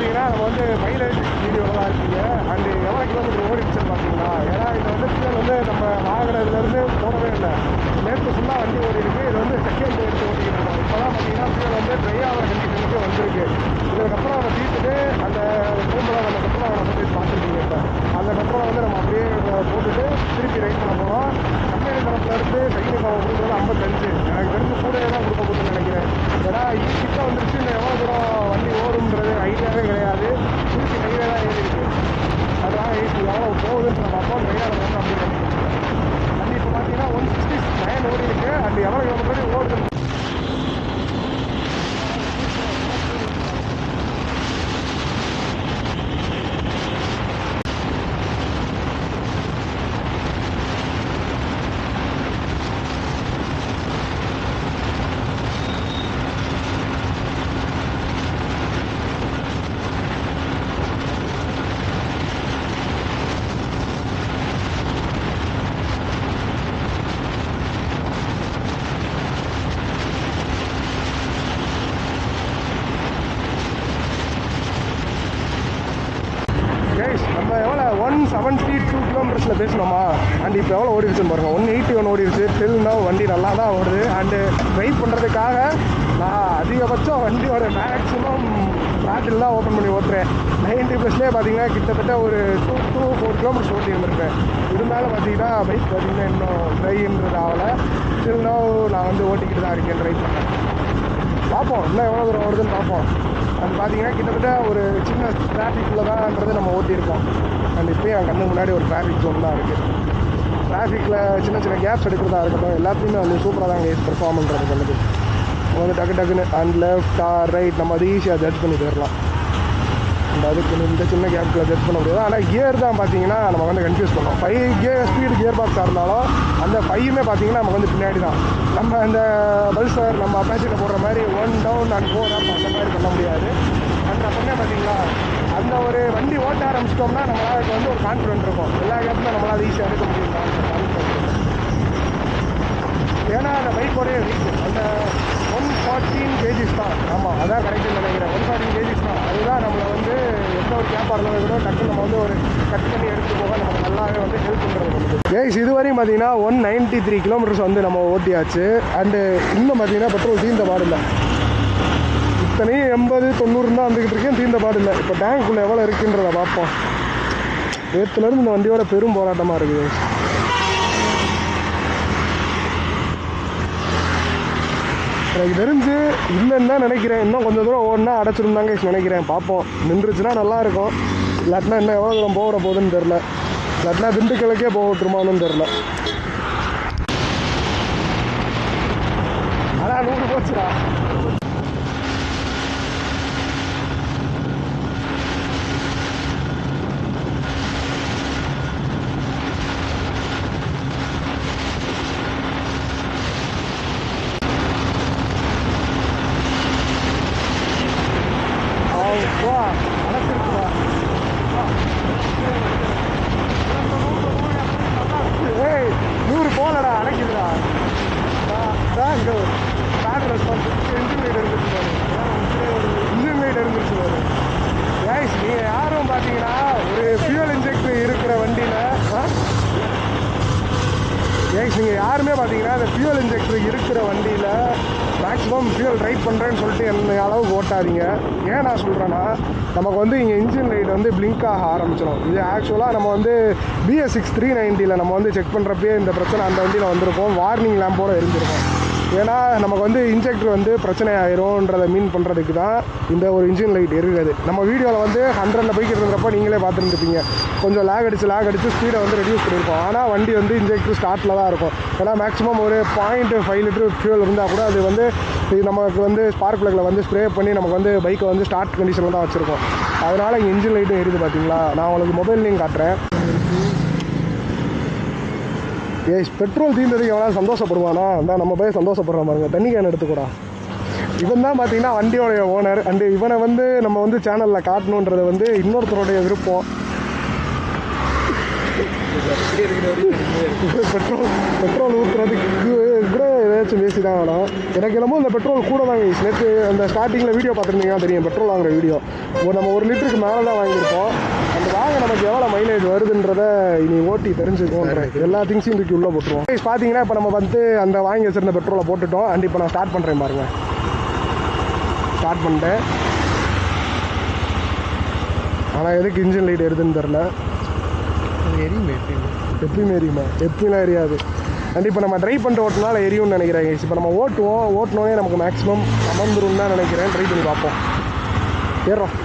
பார்த்தீங்கன்னா நம்ம வந்து மைலேஜ் வீடியோலாம் இருக்கீங்க அண்டு எவ்வளோ கிலோமீட்டர் ஓடிடுச்சுன்னு பார்த்தீங்களா. ஏன்னா இது வந்து ஃபியூல் வந்து நம்ம வாங்கினதுலேருந்து போடவே இல்லை. நேற்று ஃபுல்லாக வண்டி ஓடி இருக்குது. இது வந்து செகண்ட் எடுத்து ஓட்டிக்கிட்டு இருக்கோம். இப்போ தான் பார்த்தீங்கன்னா ஃபியூல் வந்து ட்ரை ஆகிற கண்டிஷனுக்கு வந்திருக்கு. இதுக்கப்புறம் நம்ம தீர்த்துட்டு அந்த பூம்புல அந்த பெட்ரோலை நம்ம போய் பார்த்துருக்கீங்க. இப்போ அந்த பெட்ரோலை வந்து நம்ம அப்படியே போட்டுட்டு திருப்பி ரைட் பண்ண போகிறோம். கம்பெனி தரப்புலேருந்து சைக்கிள் பவர் கொடுக்குறது 55. எனக்கு தெரிஞ்சு கூடவே தான் கொடுக்க போகுதுன்னு நினைக்கிறேன். ஏன்னா கிட்ட வந்துருச்சு. இன்னும் எவ்வளோ தூரம் வண்டி ஓடுன்றது ஐடியாவே கிடையாது. திருப்பி கையிலே தான் ஏறி இருக்கு. அதெல்லாம் எவ்வளோ போகுதுன்னு நம்ம அப்பா கையால் வந்து அப்படி நினைக்கிறேன். வண்டி இப்போ பார்த்தீங்கன்னா 169 ஓடி இருக்கு. அது எவ்வளோ கிலோமீட்டர் ஓடுது. நம்ம எவ்வளோ 172 கிலோமீட்டர்ஸில் பேசணுமா. அண்ட் இப்போ எவ்வளோ ஓடிடுச்சுன்னு பாருங்கள். 181 ஓடிடுச்சு. டில்னா வண்டி நல்லா தான் ஓடுது. அண்டு ட்ரைவ் பண்ணுறதுக்காக நான் அதிகபட்சம் வண்டியோட மேக்ஸிமம் பேட்டில் தான் ஓப்பன் பண்ணி ஓட்டுறேன். 90+லேயே பார்த்தீங்கன்னா கிட்டத்தட்ட ஒரு 2 to 4 கிலோமீட்டர்ஸ் ஓட்டி இருந்திருக்கேன். இருந்தாலும் பார்த்தீங்கன்னா பைக் பார்த்தீங்கன்னா இன்னும் ட்ரைன்றது ஆகலை. டில்னா நான் வந்து ஓட்டிக்கிட்டு தான் இருக்கேன். ட்ரைவ் பண்ணேன். பார்ப்போம் இன்னும் எவ்வளோ தூரம் வருதுன்னு பார்ப்போம். அது பார்த்தீங்கன்னா கிட்டத்தட்ட ஒரு சின்ன டிராஃபிக்கில் தான்ன்றது நம்ம ஓட்டியிருக்கோம். அண்ட் இப்போயும் என் கண்ணுக்கு முன்னாடி ஒரு டிராஃபிக் ஜோன் தான் இருக்குது. டிராஃபிக்கில் சின்ன சின்ன கேப்ஸ் எடுக்கிறதா இருக்கட்டும் எல்லாத்தையுமே வந்து சூப்பராக தான் கேஸ் பெர்ஃபார்ம் பண்ணுறது வந்து வந்து டக்குன்னு அண்ட் லெஃப்ட் ஆர் ரைட் நம்ம அது ஈஸியாக ஜட்ஜ் பண்ணி போயிடலாம். அண்ட் அதுக்கு இந்த சின்ன கேப்பில் ஜட்ஜ் பண்ண முடியாது. ஆனால் கியர் தான் பார்த்தீங்கன்னா நம்ம வந்து கன்ஃபியூஸ் பண்ணோம். 5 கியர் ஸ்பீடு கியர் பாக்ஸாக இருந்தாலும் அந்த 5மே பார்த்தீங்கன்னா நமக்கு வந்து பின்னாடி தான். நம்ம அந்த பல்சர் நம்ம அப்பாச்சியில் போடுற மாதிரி 1 down and 4 up அந்த மாதிரி பண்ண முடியாது. அந்த பண்ணே பார்த்தீங்களா அந்த ஒரு வண்டி ஓட்ட ஆரம்பிச்சிட்டோம்னா நம்மளால் வந்து ஒரு கான்ஃபிடென்ட் இருக்கும். எல்லா கேப்புமே நம்மளால் ஈஸியாக எடுக்க முடியும். ஏன்னா அந்த பைக்கோடைய வெயிட் அந்த 114 kgs தான். ஆமாம் அதான் கரெக்டுன்னு நினைக்கிறேன். 114 kgs தான். அதுதான் நம்மளை வந்து எந்த ஒரு கேப்பாக இருந்தாலும் கூட டக்குன்னு நம்ம வந்து ஒரு கட் பண்ணி எடுத்து போக நமக்கு நல்லாவே வந்து ஹெல்ப் பண்ணுறது வந்து. கேஸ் இதுவரையும் பார்த்தீங்கன்னா 193 கிலோமீட்டர்ஸ் வந்து நம்ம ஓட்டியாச்சு. அண்டு இன்னும் பார்த்தீங்கன்னா பெட்ரோல் தீர்ந்த பாடு இல்லை. இத்தனையும் 80-90 தான் வந்துக்கிட்டு இருக்கேன். தீர்ந்த பாடு இல்லை. இப்போ டேங்க்குள்ளே எவ்வளோ இருக்குன்றதை பார்ப்போம். நேற்றுலேருந்து இந்த வண்டியோட பெரும் போராட்டமாக இருக்குது. எனக்கு தெரிஞ்சு இல்லைன்னு தான் நினைக்கிறேன். இன்னும் கொஞ்சம் தூரம் ஓடனா அடைச்சிருந்தாங்க நினைக்கிறேன். பார்ப்போம். நின்றுச்சுன்னா நல்லாயிருக்கும். இல்லாட்டினா இன்னும் எவ்வளோ தூரம் போகிற போகுதுன்னு தெரில. இல்லாட்டினா திண்டுக்கலுக்கே போக விட்டுருமான்னு தெரில. ஆனால் 100 போச்சுடா. ஏய் 100 போகலடா அடைக்குதுடா. இங்கே பேட்டர் ரெஸ்பான்ஸ் இன்ஜின் லைட் இருந்துச்சு. இன்ஜின் லைட் இருந்துச்சு. கேஸ் நீங்கள் யாரும் பார்த்தீங்கன்னா ஒரு ஃபியூல் இன்ஜெக்டர் இருக்கிற வண்டியில் கேஸ் நீங்கள் யாருமே பார்த்தீங்கன்னா அந்த ஃபியூல் இன்ஜெக்டர் இருக்கிற வண்டியில் மேக்ஸிமம் ஃபியூல் ரைட் பண்ணுறேன்னு சொல்லிட்டு என்ன அளவுக்கு ஓட்டாதீங்க. ஏன் நான் சொல்கிறேன்னா நமக்கு வந்து இங்கே இன்ஜின் லைட் வந்து பிளிங்க் ஆக ஆரம்பிச்சிடும். இது ஆக்சுவலாக நம்ம வந்து BS6 390 நம்ம வந்து செக் பண்ணுறப்பே இந்த பிரச்சனை அந்த வண்டியில் வந்திருக்கும். வார்னிங் லேம்போட இருந்திருக்கும். ஏன்னா நமக்கு வந்து இன்ஜெக்டர் வந்து பிரச்சனை ஆயிரும்ன்றதை மீன் பண்ணுறதுக்கு தான் இந்த ஒரு இன்ஜின் லைட் இருக்குது. நம்ம வீடியோவில் வந்து 100ல் போய்கிட்டு இருக்கிறப்ப நீங்களே பார்த்துருந்துருப்பீங்க. கொஞ்சம் லேக் அடித்து ஸ்பீடை வந்து ரெடியூஸ் பண்ணியிருக்கோம். ஆனால் வண்டி வந்து இன்ஜெக்டர் ஸ்டார்ட்டில் தான் இருக்கும். ஏன்னா மேக்ஸிமம் ஒரு 0.5 லிட்டர் ஃபியூல் இருந்தால் கூட அது வந்து நமக்கு வந்து ஸ்பார்க் ப்ளக்கில் வந்து ஸ்ப்ரே பண்ணி நமக்கு வந்து பைக்கை வந்து ஸ்டார்ட் கண்டிஷனில் தான் வச்சுருக்கோம். அதனால் இங்கே இன்ஜின் லைட்டும் எரியுது பார்த்தீங்களா. நான் உங்களுக்கு மொபைல்லையும் காட்டுறேன். ஏய் பெட்ரோல் தீர்ந்ததுக்கு எவ்வளோ சந்தோஷப்படுவானா அதான் நம்ம போய் சந்தோஷப்படுற மாதிரிங்க. தண்ணி கேன் எடுத்துக்கூடா. இவன் தான் பார்த்தீங்கன்னா வண்டியோடைய ஓனர். அண்டு இவனை வந்து நம்ம வந்து சேனலில் காட்டணுன்றது வந்து இன்னொருத்தருடைய விருப்பம். பெட்ரோல் ஊற்றுறதுக்கு கூட ஏதாச்சும் பேசி தான் வேணும். எனக்கு என்னமோ இந்த பெட்ரோல் கூட தான் கைஸ். நேற்று அந்த ஸ்டார்டிங்கில் வீடியோ பார்த்துருந்தீங்கன்னா தெரியும், பெட்ரோல் வாங்குற வீடியோ. நம்ம 1 லிட்டருக்கு மேலே தான் வாங்கியிருப்போம். அந்த வாங்க நமக்கு எவ்வளோ மைலேஜ் வருதுன்றத இனி ஓட்டி தெரிஞ்சுக்கோன்ற எல்லா திங்ஸையும் தூக்கி உள்ளே போட்டுருவோம். கைஸ் பார்த்தீங்கன்னா இப்போ நம்ம வந்து அந்த வாங்கி வச்சிருந்த பெட்ரோலை போட்டுட்டோம். அண்ட் இப்போ நான் ஸ்டார்ட் பண்ணுறேன் பாருங்க. ஸ்டார்ட் பண்ணிட்டேன். ஆனால் எதுக்கு இன்ஜின் லைட் எரியுதுன்னு தெரில. எரியுமே எப்பயுமே எரியுமா? எப்பயும்லாம் எரியாது. அண்ட் இப்போ நம்ம ட்ரைவ் பண்ணிட்டு ஓட்டினால எரியும்னு நினைக்கிறேன். இப்போ நம்ம ஓட்டுனோடனே நமக்கு மேக்ஸிமம் அமர்ந்துரும் தான் நினைக்கிறேன். ட்ரை பண்ணி பார்ப்போம். ஏறோம்.